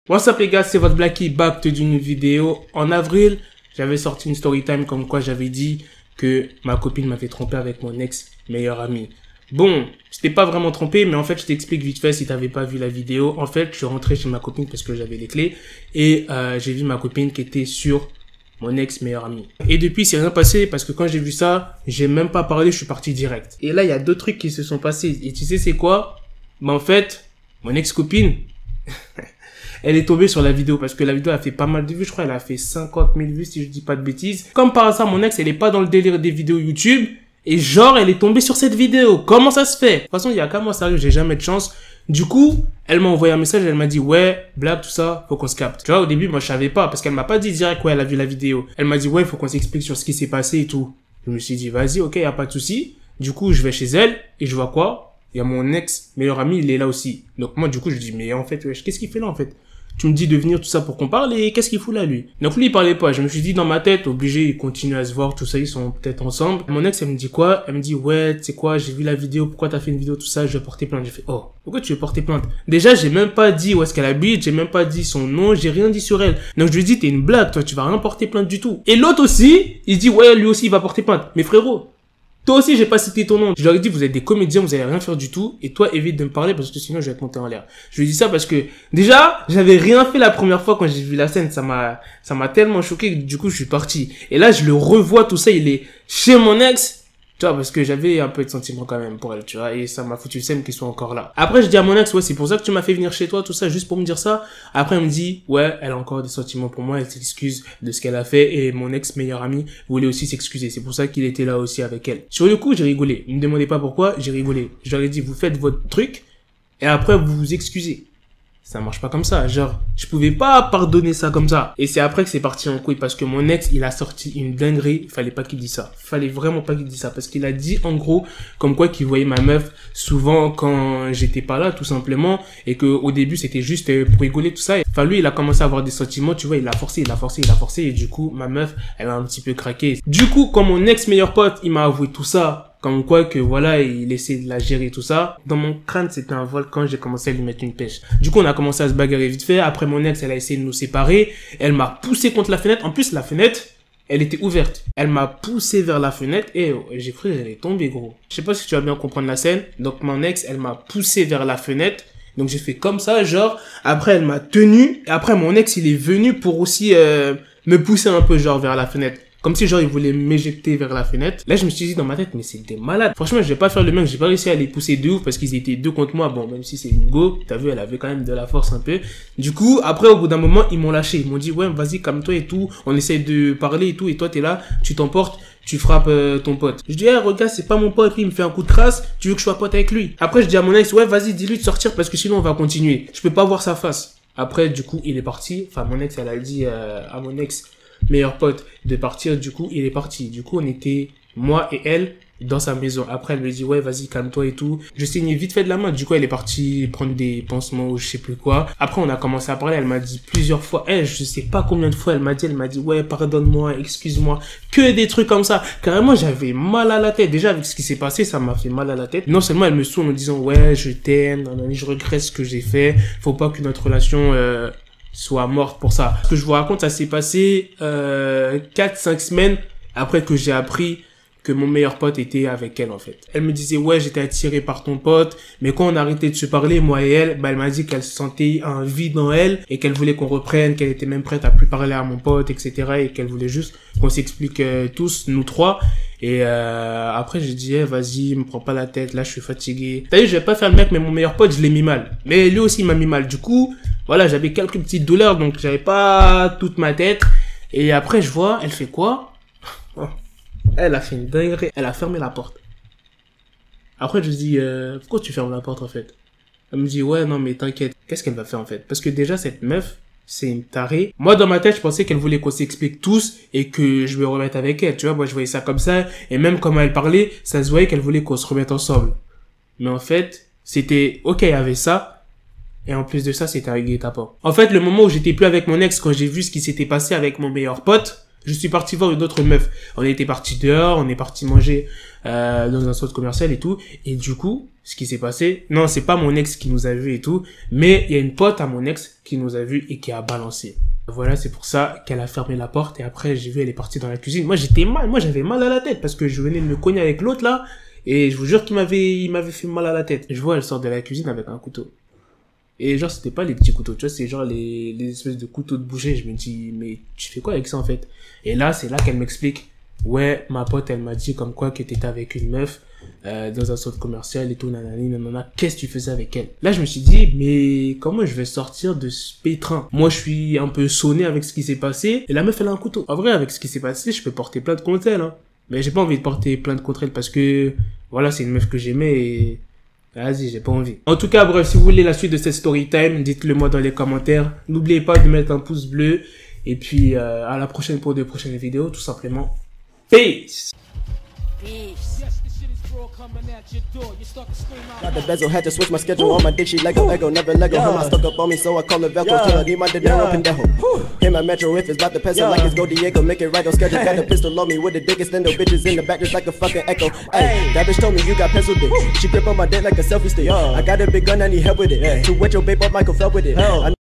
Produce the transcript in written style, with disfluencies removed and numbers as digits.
What's up les gars, c'est votre Blacky back d'une vidéo. En avril, j'avais sorti une story time comme quoi j'avais dit que ma copine m'avait trompé avec mon ex meilleur ami. Bon, je t'ai pas vraiment trompé, mais en fait je t'explique vite fait si t'avais pas vu la vidéo. En fait, je suis rentré chez ma copine parce que j'avais les clés et j'ai vu ma copine qui était sur mon ex meilleur ami. Et depuis, c'est rien passé parce que quand j'ai vu ça, j'ai même pas parlé, je suis parti direct. Et là, il y a deux trucs qui se sont passés. Et tu sais c'est quoi? Bah en fait, mon ex-copine... Elle est tombée sur la vidéo parce que la vidéo a fait pas mal de vues. Je crois elle a fait 50 000 vues si je dis pas de bêtises. Comme par hasard, mon ex, elle est pas dans le délire des vidéos YouTube. Et genre, elle est tombée sur cette vidéo. Comment ça se fait? De toute façon, il y a qu'à moi, sérieux, j'ai jamais de chance. Du coup, elle m'a envoyé un message, elle m'a dit, ouais, blague, tout ça, faut qu'on se capte. Tu vois, au début, moi, je savais pas parce qu'elle m'a pas dit direct, ouais, elle a vu la vidéo. Elle m'a dit, ouais, faut qu'on s'explique sur ce qui s'est passé et tout. Je me suis dit, vas-y, ok, y a pas de souci. Du coup, je vais chez elle et je vois quoi? Il y a mon ex meilleur ami, il est là aussi. Donc moi, du coup, je dis, mais en fait, wesh, qu'est-ce qu'il fait là, en fait? Tu me dis de venir tout ça pour qu'on parle et qu'est-ce qu'il fout là, lui? Donc lui, il parlait pas. Je me suis dit dans ma tête, obligé, ils continuent à se voir, tout ça, ils sont peut-être ensemble. Mon ex, elle me dit quoi? Elle me dit, ouais, tu sais quoi, j'ai vu la vidéo, pourquoi t'as fait une vidéo, tout ça, je vais porter plainte. J'ai fait, oh, pourquoi tu veux porter plainte? Déjà, j'ai même pas dit où est-ce qu'elle habite, j'ai même pas dit son nom, j'ai rien dit sur elle. Donc je lui ai dit, t'es une blague, toi, tu vas rien porter plainte du tout. Et l'autre aussi, il dit, ouais, lui aussi, il va porter plainte. Mais frérot, toi aussi, j'ai pas cité ton nom. Je leur ai dit, vous êtes des comédiens, vous allez rien faire du tout. Et toi, évite de me parler parce que sinon, je vais te monter en l'air. Je lui ai dit ça parce que, déjà, j'avais rien fait la première fois quand j'ai vu la scène. Ça m'a tellement choqué que du coup, je suis parti. Et là, je le revois, tout ça, il est chez mon ex. Tu vois, parce que j'avais un peu de sentiments quand même pour elle, tu vois, et ça m'a foutu le seum qu'ils soient encore là. Après, je dis à mon ex, ouais, c'est pour ça que tu m'as fait venir chez toi, tout ça, juste pour me dire ça. Après, elle me dit, ouais, elle a encore des sentiments pour moi, elle s'excuse de ce qu'elle a fait, et mon ex meilleur ami voulait aussi s'excuser. C'est pour ça qu'il était là aussi avec elle. Sur le coup, j'ai rigolé. Ne me demandez pas pourquoi, j'ai rigolé. Je leur ai dit, vous faites votre truc, et après, vous vous excusez. Ça marche pas comme ça, genre, je pouvais pas pardonner ça comme ça. Et c'est après que c'est parti en couille parce que mon ex, il a sorti une dinguerie, il fallait pas qu'il dise ça. Fallait vraiment pas qu'il dise ça parce qu'il a dit en gros comme quoi qu'il voyait ma meuf souvent quand j'étais pas là tout simplement et que au début c'était juste pour rigoler tout ça. Enfin lui, il a commencé à avoir des sentiments, tu vois, il a forcé et du coup ma meuf, elle a un petit peu craqué. Du coup, quand mon ex meilleur pote, il m'a avoué tout ça, comme quoi que voilà, il essaie de la gérer tout ça. Dans mon crâne, c'était un volcan, j'ai commencé à lui mettre une pêche. Du coup, on a commencé à se bagarrer vite fait. Après, mon ex, elle a essayé de nous séparer. Elle m'a poussé contre la fenêtre. En plus, la fenêtre, elle était ouverte. Elle m'a poussé vers la fenêtre et j'ai cru qu'elle allait tomber, gros. Je sais pas si tu vas bien comprendre la scène. Donc, mon ex, elle m'a poussé vers la fenêtre. Donc, j'ai fait comme ça, genre. Après, elle m'a tenu. Et après, mon ex, il est venu pour aussi me pousser un peu, genre, vers la fenêtre. Comme si genre il voulait m'éjecter vers la fenêtre. Là je me suis dit dans ma tête mais c'était malade. Franchement je vais pas faire le même, j'ai pas réussi à les pousser de ouf parce qu'ils étaient deux contre moi. Bon même si c'est une go, t'as vu elle avait quand même de la force un peu. Du coup après au bout d'un moment ils m'ont lâché. Ils m'ont dit ouais vas-y calme-toi et tout. On essaye de parler et tout et toi t'es là, tu t'emportes, tu frappes ton pote. Je dis hey, regarde c'est pas mon pote, lui il me fait un coup de crasse, tu veux que je sois pote avec lui. Après je dis à mon ex ouais vas-y dis-lui de sortir parce que sinon on va continuer. Je peux pas voir sa face. Après du coup il est parti. Enfin mon ex elle a dit à mon ex meilleur pote de partir, du coup il est parti. Du coup on était moi et elle dans sa maison. Après elle me dit ouais vas-y calme-toi et tout. Je saignais vite fait de la main. Du coup elle est partie prendre des pansements ou je sais plus quoi. Après on a commencé à parler. Elle m'a dit plusieurs fois, je sais pas combien de fois elle m'a dit ouais pardonne-moi, excuse-moi, que des trucs comme ça. Carrément j'avais mal à la tête. Déjà avec ce qui s'est passé ça m'a fait mal à la tête. Non seulement elle me saoule en me disant ouais je t'aime, je regrette ce que j'ai fait, faut pas que notre relation soit morte pour ça. Ce que je vous raconte, ça s'est passé 4-5 semaines après que j'ai appris que mon meilleur pote était avec elle en fait. Elle me disait ouais j'étais attiré par ton pote, mais quand on a arrêté de se parler moi et elle, elle m'a dit qu'elle sentait un vide en elle et qu'elle voulait qu'on reprenne, qu'elle était même prête à plus parler à mon pote etc. et qu'elle voulait juste qu'on s'explique tous nous trois. Et après j'ai dit vas-y me prends pas la tête, là je suis fatigué. T'as vu je vais pas faire le mec mais mon meilleur pote je l'ai mis mal, mais lui aussi il m'a mis mal. Du coup voilà j'avais quelques petites douleurs donc j'avais pas toute ma tête. Et après je vois elle fait quoi? Elle a fait une dinguerie, elle a fermé la porte. Après je dis pourquoi tu fermes la porte en fait? Elle me dit ouais non mais t'inquiète. Qu'est-ce qu'elle va faire en fait? Parce que déjà cette meuf c'est une tarée. Moi dans ma tête je pensais qu'elle voulait qu'on s'explique tous et que je me remette avec elle, tu vois. Moi je voyais ça comme ça et même comment elle parlait ça se voyait qu'elle voulait qu'on se remette ensemble. Mais en fait c'était ok il y avait ça. Et en plus de ça, c'était un guet-apens. En fait, le moment où j'étais plus avec mon ex, quand j'ai vu ce qui s'était passé avec mon meilleur pote, Je suis parti voir une autre meuf. On était parti dehors, on est parti manger dans un centre commercial et tout. Et du coup, ce qui s'est passé, non, c'est pas mon ex qui nous a vus et tout, mais il y a une pote à mon ex qui nous a vus et qui a balancé. Voilà, c'est pour ça qu'elle a fermé la porte et après j'ai vu elle est partie dans la cuisine. Moi j'étais mal, moi j'avais mal à la tête parce que je venais de me cogner avec l'autre là et je vous jure il m'avait fait mal à la tête. Je vois elle sort de la cuisine avec un couteau. Et genre c'était pas les petits couteaux, tu vois, c'est genre les espèces de couteaux de boucher. Je me dis mais tu fais quoi avec ça en fait? Et là c'est là qu'elle m'explique. Ouais, ma pote elle m'a dit comme quoi que t'étais avec une meuf dans un centre commercial et tout, nanani, nanana, qu'est-ce que tu faisais avec elle? Là, je me suis dit, mais comment je vais sortir de ce pétrin? Moi, je suis un peu sonné avec ce qui s'est passé, et la meuf, elle a un couteau. En vrai, avec ce qui s'est passé, je peux porter plainte contre elle, hein. Mais j'ai pas envie de porter plainte contre elle parce que, voilà, c'est une meuf que j'aimais et, vas-y, j'ai pas envie. En tout cas, bref, si vous voulez la suite de cette story time, dites-le moi dans les commentaires. N'oubliez pas de mettre un pouce bleu, et puis, à la prochaine pour de prochaines vidéos, tout simplement. Peace! Peace. Got the bezel, had to switch my schedule on my dick, she Lego, never Lego. Him, I stuck up on me, so I call her Velcro. Till I need my dinero, pendejo. Him, my metro, if it's about to peso, like it's Go Diego, make it right on schedule. Got the pistol on me with the dick extendo, bitches in the back just like a fucking echo. Hey, that bitch told me you got pencil dick. She grip on my dick like a selfie stick. I got a big gun, I need help with it. To wet your babe up, Michael fell with it.